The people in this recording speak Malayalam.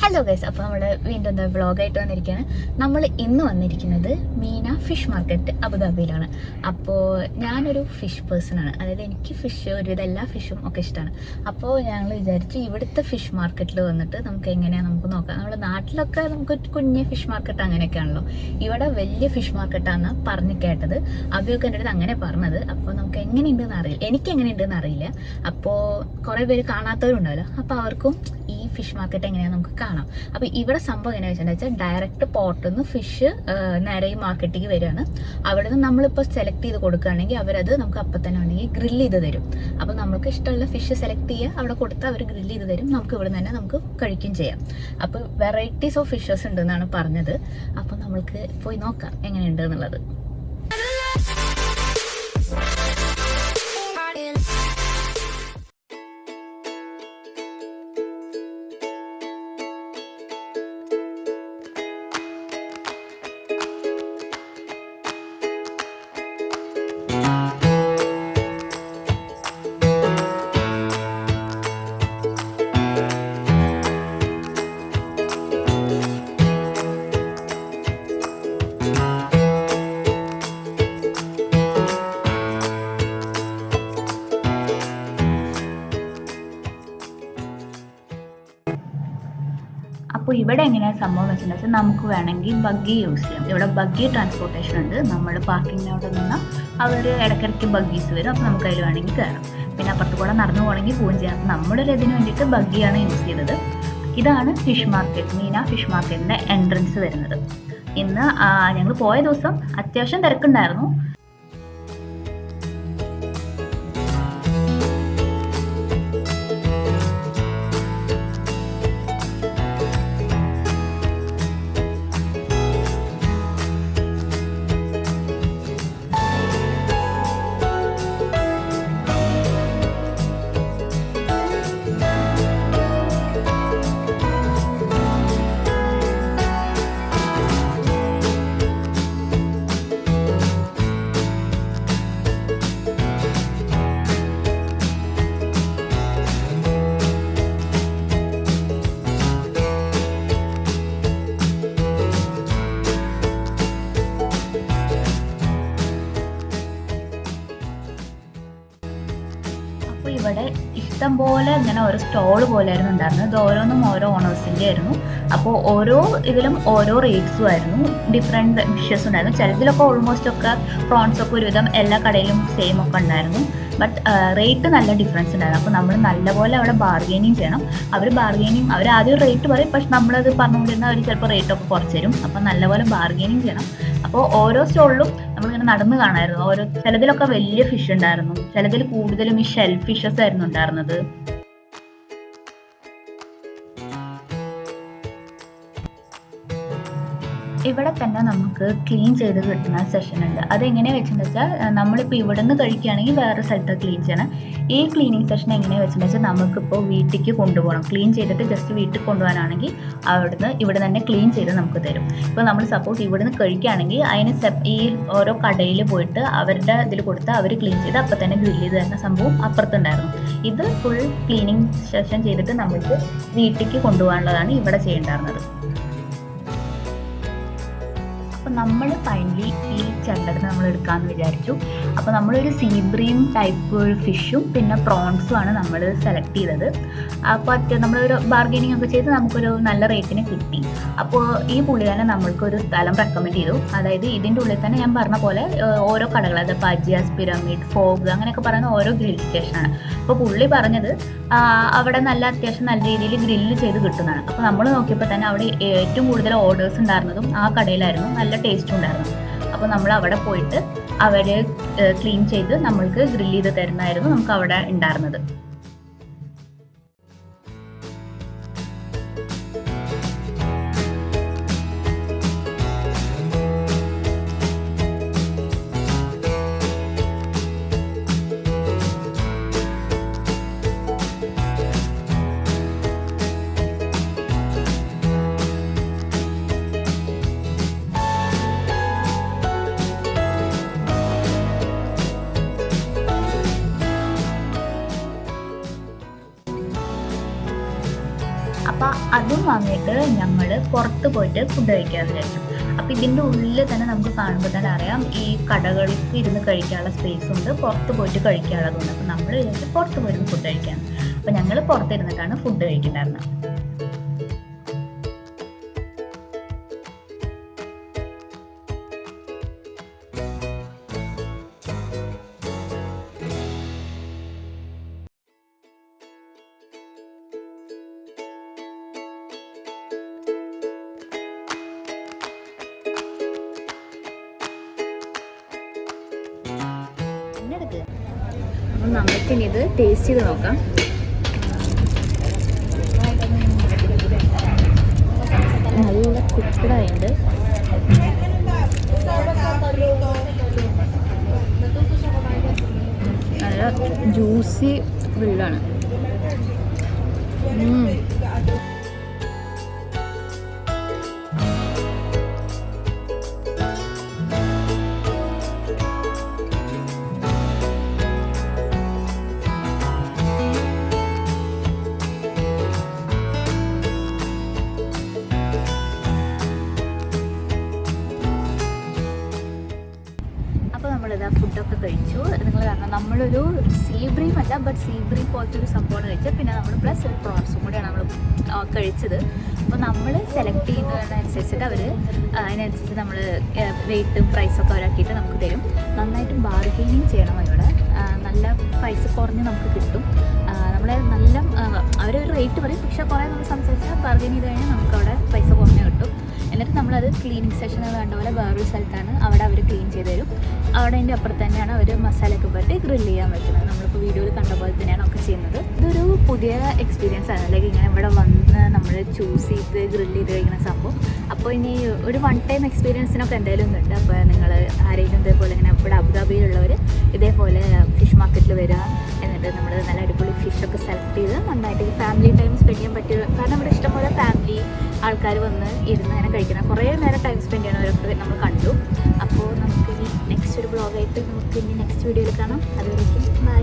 ഹലോ ഗൈസ്, അപ്പോൾ നമ്മൾ വീണ്ടും എന്താ വ്ളോഗായിട്ട് വന്നിരിക്കുകയാണ്. നമ്മൾ ഇന്ന് വന്നിരിക്കുന്നത് മീന ഫിഷ് മാർക്കറ്റ് അബുദാബിയിലാണ്. അപ്പോൾ ഞാനൊരു ഫിഷ് പേഴ്സണാണ്, അതായത് എനിക്ക് ഫിഷ് ഒരുവിധം എല്ലാ ഫിഷും ഒക്കെ ഇഷ്ടമാണ്. അപ്പോൾ ഞങ്ങൾ വിചാരിച്ചു ഇവിടുത്തെ ഫിഷ് മാർക്കറ്റിൽ വന്നിട്ട് നമുക്ക് എങ്ങനെയാണ് നമുക്ക് നോക്കാം. നമ്മുടെ നാട്ടിലൊക്കെ നമുക്ക് കുഞ്ഞ് ഫിഷ് മാർക്കറ്റ് അങ്ങനെയൊക്കെയാണല്ലോ, ഇവിടെ വലിയ ഫിഷ് മാർക്കറ്റാണെന്നാണ് പറഞ്ഞ് കേട്ടത്. അബിയൊക്കെ എൻ്റെ അടുത്ത് അങ്ങനെ പറഞ്ഞത്. അപ്പോൾ നമുക്ക് എങ്ങനെയുണ്ടെന്ന് അറിയില്ല, എനിക്ക് എങ്ങനെയുണ്ടെന്ന് അറിയില്ല. അപ്പോൾ കുറേ പേര് കാണാത്തവരുണ്ടാവല്ലോ, അപ്പോൾ അവർക്കും ഈ ഫിഷ് മാർക്കറ്റ് എങ്ങനെയാണ് നമുക്ക് കാണാം. അപ്പോൾ ഇവിടെ സംഭവം എങ്ങനെയാണെന്ന് വെച്ചാൽ ഡയറക്റ്റ് പോർട്ടിൽ നിന്ന് ഫിഷ് നേരെ ഈ മാർക്കറ്റിലേക്ക് വരികയാണ്. അവിടെ നിന്ന് നമ്മളിപ്പോൾ സെലക്ട് ചെയ്ത് കൊടുക്കുകയാണെങ്കിൽ അവരത് നമുക്ക് അപ്പം തന്നെ വേണമെങ്കിൽ ഗ്രില്ല് ചെയ്ത് തരും. അപ്പോൾ നമുക്ക് ഇഷ്ടമുള്ള ഫിഷ് സെലക്ട് ചെയ്യുക, അവിടെ കൊടുത്താൽ അവർ ഗ്രില്ല് ചെയ്ത് തരും. നമുക്ക് ഇവിടെ നിന്ന് തന്നെ നമുക്ക് കഴിക്കുകയും ചെയ്യാം. അപ്പോൾ വെറൈറ്റീസ് ഓഫ് ഫിഷസ് ഉണ്ടെന്നാണ് പറഞ്ഞത്. അപ്പോൾ നമ്മൾക്ക് പോയി നോക്കാം എങ്ങനെയുണ്ട് എന്നുള്ളത്. അപ്പോൾ ഇവിടെ എങ്ങനെയാണ് സംഭവം വെച്ചിട്ടുണ്ടെങ്കിൽ നമുക്ക് വേണമെങ്കിൽ ബഗ്ഗി യൂസ് ചെയ്യാം. ഇവിടെ ബഗ്ഗി ട്രാൻസ്പോർട്ടേഷൻ ഉണ്ട്. നമ്മൾ പാർക്കിങ്ങിനവിടെ നിന്ന് അവർ ഇടയ്ക്കിടയ്ക്ക് ബഗ്ഗീസ് വരും. അപ്പോൾ നമുക്ക് അതിൽ വേണമെങ്കിൽ കയറാം. പിന്നെ അപ്പുറത്ത് കൂടെ നടന്നു പോകണമെങ്കിൽ പോവുകയും ചെയ്യാം. നമ്മളൊരു ഇതിന് വേണ്ടിയിട്ട് ബഗ്ഗിയാണ് യൂസ് ചെയ്തത്. ഇതാണ് ഫിഷ് മാർക്കറ്റ്, മീന ഫിഷ് മാർക്കറ്റിൻ്റെ എൻട്രൻസ് വരുന്നത്. ഇന്ന് ഞങ്ങൾ പോയ ദിവസം അത്യാവശ്യം തിരക്കുണ്ടായിരുന്നു. ഇവിടെ ഇഷ്ടം പോലെ ഇങ്ങനെ ഓരോ സ്റ്റോൾ പോലെയായിരുന്നു ഉണ്ടായിരുന്നത്. ഇത് ഓരോന്നും ഓരോ ഓണേഴ്സിൻ്റെ ആയിരുന്നു. അപ്പോൾ ഓരോ ഇതിലും ഓരോ റേറ്റ്സും ആയിരുന്നു. ഡിഫറെൻറ്റ് ഫിഷസ് ഉണ്ടായിരുന്നു. ചിലതിലൊക്കെ ഓൾമോസ്റ്റ് ഒക്കെ പ്രോൺസ് ഒക്കെ ഒരുവിധം എല്ലാ കടയിലും സെയിം ഒക്കെ ഉണ്ടായിരുന്നു. ബട്ട് റേറ്റ് നല്ല ഡിഫറൻസ് ഉണ്ടായിരുന്നു. അപ്പോൾ നമ്മൾ നല്ലപോലെ അവിടെ ബാർഗെയിനിങ് ചെയ്യണം. അവർ ആദ്യം റേറ്റ് പറയും, പക്ഷെ നമ്മളത് പറഞ്ഞുകൊണ്ടിരുന്നാൽ അവർ ചിലപ്പോൾ റേറ്റൊക്കെ കുറച്ച് തരും. അപ്പോൾ നല്ലപോലെ ബാർഗെയിനിങ് ചെയ്യണം. അപ്പോൾ ഓരോ സ്റ്റോളിലും നമ്മളിങ്ങനെ നടന്ന് കാണാമായിരുന്നു. ചിലതിലൊക്കെ വലിയ ഫിഷ് ഉണ്ടായിരുന്നു, ചിലതിൽ കൂടുതലും ഈ ഷെൽ ഫിഷസ് ആയിരുന്നു ഉണ്ടായിരുന്നത്. ഇവിടെ തന്നെ നമുക്ക് ക്ലീൻ ചെയ്ത് കിട്ടുന്ന സെഷൻ ഉണ്ട്. അതെങ്ങനെയാണെന്ന് വെച്ചിട്ടുണ്ടെന്ന് വെച്ചാൽ നമ്മളിപ്പോൾ ഇവിടെ നിന്ന് കഴിക്കുകയാണെങ്കിൽ വേറെ സ്ഥലത്ത് ക്ലീൻ ചെയ്യണം. ഈ ക്ലീനിങ് സെഷൻ എങ്ങനെയാണെന്ന് വെച്ചിട്ടുണ്ടെന്ന് വെച്ചാൽ നമുക്കിപ്പോൾ വീട്ടിലേക്ക് കൊണ്ടുപോകണം. ക്ലീൻ ചെയ്തിട്ട് ജസ്റ്റ് വീട്ടിൽ കൊണ്ടുപോകാനാണെങ്കിൽ ഇവിടെ തന്നെ ക്ലീൻ ചെയ്ത് നമുക്ക് തരും. ഇപ്പോൾ നമ്മൾ സപ്പോസ് ഇവിടെ നിന്ന് കഴിക്കുകയാണെങ്കിൽ അതിന് ഈ ഓരോ കടയിൽ പോയിട്ട് അവരുടെ ഇതിൽ കൊടുത്ത് അവർ ക്ലീൻ ചെയ്ത് അപ്പം തന്നെ ഗ്രില്ല് ചെയ്ത് തരുന്ന സംഭവം അപ്പുറത്തുണ്ടായിരുന്നു. ഇത് ഫുൾ ക്ലീനിങ് സെഷൻ ചെയ്തിട്ട് നമുക്ക് വീട്ടിലേക്ക് കൊണ്ടുപോകാനുള്ളതാണ് ഇവിടെ ചെയ്യേണ്ടായിരുന്നത്. അപ്പോൾ നമ്മൾ ഫൈനലി ഈ ചെണ്ടത് നമ്മൾ എടുക്കാമെന്ന് വിചാരിച്ചു. അപ്പോൾ നമ്മളൊരു സീബ്രീം ടൈപ്പ് ഫിഷും പിന്നെ പ്രോൺസും ആണ് നമ്മൾ സെലക്ട് ചെയ്തത്. അപ്പോൾ നമ്മളൊരു ബാർഗെയിനിങ് ഒക്കെ ചെയ്ത് നമുക്കൊരു നല്ല റേറ്റിന് കിട്ടി. അപ്പോൾ ഈ പുള്ളി തന്നെ നമ്മൾക്കൊരു സ്ഥലം റെക്കമെൻഡ് ചെയ്തു. അതായത് ഇതിൻ്റെ ഉള്ളിൽ തന്നെ ഞാൻ പറഞ്ഞ പോലെ ഓരോ കടകൾ, അത് പജിയാസ്, പിരമിഡ്, ഫോഗ് അങ്ങനെയൊക്കെ പറയുന്ന ഓരോ ഗ്രിൽ സ്റ്റേഷനാണ്. അപ്പോൾ പുള്ളി പറഞ്ഞത് അവിടെ അത്യാവശ്യം നല്ല രീതിയിൽ ഗ്രില്ല് ചെയ്ത് കിട്ടുന്നതാണ്. അപ്പോൾ നമ്മൾ നോക്കിയപ്പോൾ തന്നെ അവിടെ ഏറ്റവും കൂടുതൽ ഓർഡേഴ്സ് ഉണ്ടായിരുന്നതും ആ കടയിലായിരുന്നു. നല്ല ടേസ്റ്റും ഉണ്ടായിരുന്നു. അപ്പോൾ നമ്മൾ അവിടെ പോയിട്ട് അവർ ക്ലീൻ ചെയ്ത് നമ്മൾക്ക് ഗ്രില്ല് ചെയ്ത് തരുന്നതായിരുന്നു നമുക്ക് അവിടെ ഉണ്ടായിരുന്നത്. അതും വാങ്ങിയിട്ട് ഞങ്ങൾ പുറത്ത് പോയിട്ട് ഫുഡ് കഴിക്കാമെന്ന് വിചാരിച്ചു. അപ്പോൾ ഇതിൻ്റെ ഉള്ളിൽ തന്നെ നമുക്ക് കാണുമ്പോൾ തന്നെ അറിയാം ഈ കടകളിലേക്ക് ഇരുന്ന് കഴിക്കാനുള്ള സ്പേസ് ഉണ്ട്, പുറത്ത് പോയിട്ട് കഴിക്കാനുള്ളതുണ്ട്. അപ്പോൾ നമ്മൾ വിചാരിച്ച് പുറത്ത് പോയിരുന്ന് ഫുഡ് കഴിക്കാം. അപ്പോൾ ഞങ്ങൾ പുറത്തിരുന്നിട്ടാണ് ഫുഡ് കഴിക്കുന്നുണ്ടായിരുന്നത്. അപ്പം നമുക്കിനി ഇത് ടേസ്റ്റ് ചെയ്ത് നോക്കാം. നല്ല കുക്കഡായുണ്ട്. നല്ല ജ്യൂസി ഗ്രില്ലാണ്. നമ്മളിതാ ഫുഡൊക്കെ കഴിച്ചു. നിങ്ങൾ കാരണം നമ്മളൊരു സീ ബ്രീം അല്ല, ബട്ട് സീ ബ്രീം പോലത്തെ ഒരു സംഭവമാണ് കഴിച്ചത്. പിന്നെ നമ്മൾ പ്ലസ് ഒരു പ്രോൺസും കൂടെയാണ് നമ്മൾ കഴിച്ചത്. അപ്പോൾ നമ്മൾ സെലക്ട് ചെയ്യുന്നതിനനുസരിച്ചിട്ട് അവർ അതിനനുസരിച്ച് നമ്മൾ റേറ്റും പ്രൈസൊക്കെ അവരാക്കിയിട്ട് നമുക്ക് തരും. നന്നായിട്ട് ബാർഗെയിനിങ് ചെയ്യണം. ഇവിടെ നല്ല പൈസ കുറഞ്ഞ് നമുക്ക് കിട്ടും. നമ്മളെ നല്ല അവരൊരു റേറ്റ് പറയും, പക്ഷേ കുറേ നമ്മൾ സംസാരിച്ചാൽ ബാർഗെയിൻ ചെയ്ത് കഴിഞ്ഞാൽ നമുക്കവിടെ പൈസ കുറഞ്ഞ് കിട്ടും. എന്നിട്ട് നമ്മളത് ക്ലീനിങ് സെഷനുകൾ കണ്ട പോലെ വേറൊരു സ്ഥലത്താണ് അവിടെ അവർ ക്ലീൻ ചെയ്ത് തരും. അവിടെ അതിൻ്റെ അപ്പുറത്ത് തന്നെയാണ് അവർ മസാലയൊക്കെ പറ്റി ഗ്രില്ല് ചെയ്യാൻ പറ്റുന്നത്. നമ്മളിപ്പോൾ വീഡിയോയിൽ കണ്ട പോലെ തന്നെയാണ് ഒക്കെ ചെയ്യുന്നത്. ഇതൊരു പുതിയ എക്സ്പീരിയൻസ് ആണ്. ലൈക്ക് ഇങ്ങനെ ഇവിടെ വന്ന് നമ്മൾ ചൂസ് ചെയ്ത് ഗ്രില്ല് ചെയ്ത് കഴിക്കുന്ന സംഭവം. അപ്പോൾ ഇനി ഒരു വൺ ടൈം എക്സ്പീരിയൻസിനൊക്കെ എന്തായാലും ഉണ്ട്. അപ്പോൾ നിങ്ങൾ ആരെങ്കിലും ഇതേപോലെ ഇങ്ങനെ ഇവിടെ അബുദാബിയിലുള്ളവർ ഇതേപോലെ ഫിഷ് മാർക്കറ്റിൽ വരിക, എന്നിട്ട് നമ്മൾ നല്ല അടിപൊളി ഫിഷൊക്കെ സെലക്ട് ചെയ്ത് നന്നായിട്ട് ഫാമിലി ടൈം സ്പെൻഡ് ചെയ്യാൻ പറ്റുക. കാരണം ഇവിടെ ഇഷ്ടംപോലെ ഫാമിലി ആൾക്കാർ വന്ന് ഇരുന്ന് അങ്ങനെ കഴിക്കണം, കുറേ നേരം ടൈം സ്പെൻഡ് ചെയ്യണവരൊക്കെ നമ്മൾ കണ്ടു. അപ്പോൾ നമുക്ക് ഇനി നെക്സ്റ്റ് ഒരു ബ്ലോഗായിട്ട് നമുക്ക് ഇനി നെക്സ്റ്റ് വീഡിയോയിൽ കാണാം. അതുവരേക്കും ബൈ.